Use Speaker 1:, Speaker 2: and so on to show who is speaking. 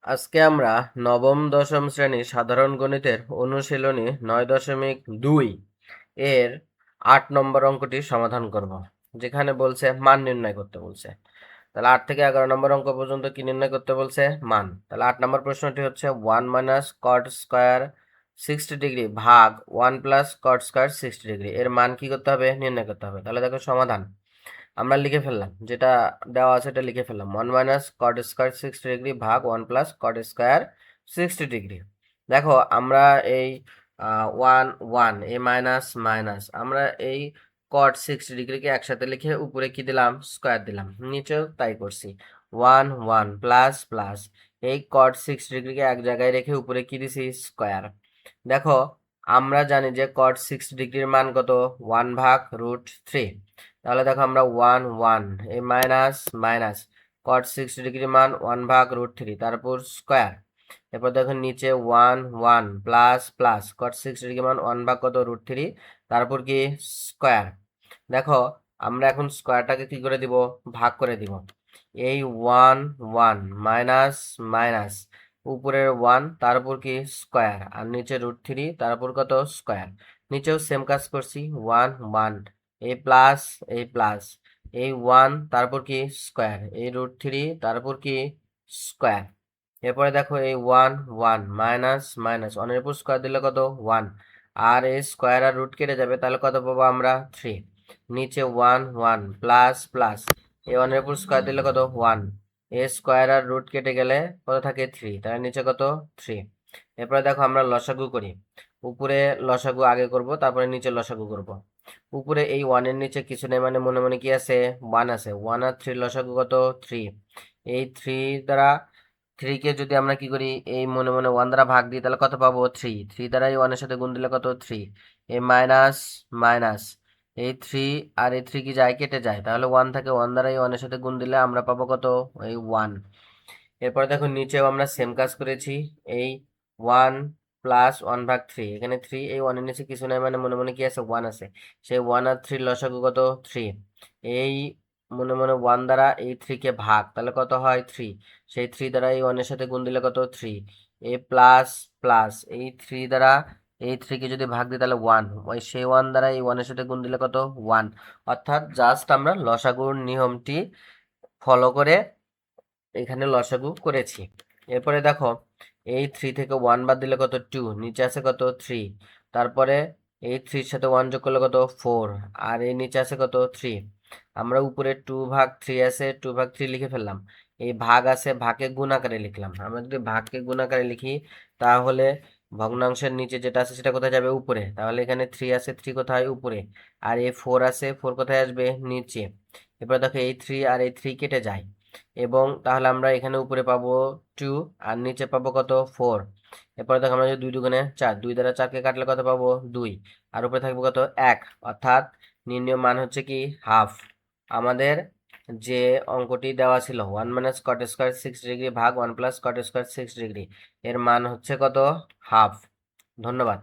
Speaker 1: আজকে আমরা নবম দশম শ্রেণী সাধারণ গণিতের অনুশীলনী 9.2 এর 8 নম্বর অঙ্কটি সমাধান করব, যেখানে বলছে মান নির্ণয় করতে বলছে। তাহলে 8 থেকে 11 নম্বর অঙ্ক পর্যন্ত কি নির্ণয় করতে বলছে? মান। তাহলে 8 নম্বর প্রশ্নটি হচ্ছে 1 মাইনাস কট স্কোয়ার 60 ডিগ্রি ভাগ 1 প্লাস কট স্কোয়ার 60 ডিগ্রি এর মান কি করতে হবে? নির্ণয় করতে হবে। তাহলে দেখো সমাধান আমরা লিখে ফেললাম, যেটা দেওয়া আছে এটা লিখে ফেললাম। 1 মাইনাস কট স্কোয়ার 60 ডিগ্রি ভাগ 1 প্লাস কট স্কোয়ার 60 ডিগ্রি। দেখো আমরা এই 1 1 এ মাইনাস মাইনাস, আমরা এই কট 60 ডিগ্রিকে একসাথে লিখে উপরে কি দিলাম? স্কোয়ার দিলাম। নিচেও তাই করছি, 1 1 প্লাস প্লাস এই কট 60 ডিগ্রিকে এক জায়গায় রেখে উপরে কি দিছি? স্কোয়ার। দেখো আমরা জানি যে কট 60 ডিগ্রির মান কত? 1 ভাগ রুট 3। তাহলে দেখো আমরা 1 1 এই মাইনাস মাইনাস কট 60 ডিগ্রি মান 1 ভাগ রুট 3, তারপর স্কোয়ার। এরপর দেখো নিচে 1 1 প্লাস প্লাস কট 60 ডিগ্রি মান 1 ভাগ কত? রুট 3, তারপর কি? স্কোয়ার। দেখো আমরা এখন স্কোয়ারটাকে কি করে দিব? ভাগ করে দিব। এই 1 1 মাইনাস মাইনাস উপরের 1, তারপর কি? স্কোয়ার, আর নিচে রুট 3, তারপর কত? স্কোয়ার। নিচেও সেম কাজ করছি, 1 1 এই প্লাস এই প্লাস এই 1, তারপর কি? স্কোয়ার, এই রুট 3, তারপর কি? স্কোয়ার। এরপরে দেখো এই 1 1 মাইনাস মাইনাস 1 এর উপর স্কোয়ার দিলে কত? 1, আর এই স্কোয়ার আর রুট কেটে যাবে, তাহলে কত পাবো আমরা? 3। নিচে 1 1 প্লাস প্লাস এই 1 এর উপর স্কোয়ার দিলে কত? 1, এ স্কোয়ার আর রুট কেটে গেলে কত থাকে? 3, তাহলে নিচে কত? 3। এরপরে দেখো আমরা লসাগু করি। উপরে লসাগু আগে করব, তারপরে নিচে লসাগু করব। উপরে এই 1 এর নিচে কিছু নেই, মানে মনে মনে কি আছে? 1 আছে। 1 আর 3 লসাগু কত? 3। এই 3 দ্বারা 3 কে যদি আমরা কি করি? এই মনে মনে 1 দ্বারা ভাগ দিই, তাহলে কত পাবো? 3। 3 দ্বারা এই 1 এর সাথে গুণ দিলে কত? 3। এই মাইনাস মাইনাস এই 3 আর এই 3 কি যায়? কেটে যায়। তাহলে 1 থাকে, 1 দ্বারা এই 1 এর সাথে গুণ দিলে আমরা পাবো কত? এই 1। এরপরে দেখো নিচেও আমরা সেম কাজ করেছি। এই 1 প্লাস 1 ভাগ 3, এখানে 3, এই 1 এর নিচে কিছু নাই, মানে মনে মনে কি আছে? 1 আছে। সেই 1 আর 3 লসাগু কত? 3। এই মনে মনে 1 দ্বারা এই 3 কে ভাগ, তাহলে কত হয়? 3। সেই 3 দ্বারা এই 1 এর সাথে গুণ দিলে কত? 3। এই প্লাস প্লাস এই 3 দ্বারা এই 3 কে যদি ভাগ দিই, তাহলে 1, ওই সেই 1 দ্বারা এই 1 এর সাথে গুণ দিলে কত? 1। অর্থাৎ জাস্ট আমরা লসাগুর নিয়মটি ফলো করে এখানে লসাগু করেছি। এরপরে দেখো এই 3 থেকে 1 বাদ দিলে কত? 2। নিচে আছে কত? 3। তারপরে এই 3 এর সাথে 1 যোগ করলে কত? 4। আর এই নিচে আছে কত? 3। আমরা উপরে 2 ভাগ 3 আছে, 2 ভাগ 3 লিখে ফেললাম। এই ভাগ আছে, ভাগকে গুণ আকারে লিখলাম। আমরা যদি ভাগকে গুণ আকারে লিখি, তাহলে ভগ্নাংশের নিচে যেটা আছে সেটা কোথায় যাবে? উপরে। তাহলে এখানে 3 আছে, 3 কোথায়? উপরে। আর এই 4 আছে, 4 কোথায় আসবে? নিচে। এবার দেখো এই 3 আর এই 3 কেটে যায়, এবং তাহলে আমরা এখানে উপরে পাবো 2 আর নিচে পাবো কত? 4। এরপরে দেখো আমরা যদি 2 দুগুণে 4, 2 দ্বারা 4 কে কাটলে কত পাবো? 2। আর উপরে থাকবে কত? 1। অর্থাৎ নির্ণয় মান হচ্ছে কি? হাফ। আমাদের যে অঙ্কটি দেওয়া ছিল 1 মাইনাস কট স্কোয়ার 60 ডিগ্রি ভাগ 1 প্লাস কট স্কোয়ার 60 ডিগ্রি, এর মান হচ্ছে কত? হাফ। ধন্যবাদ।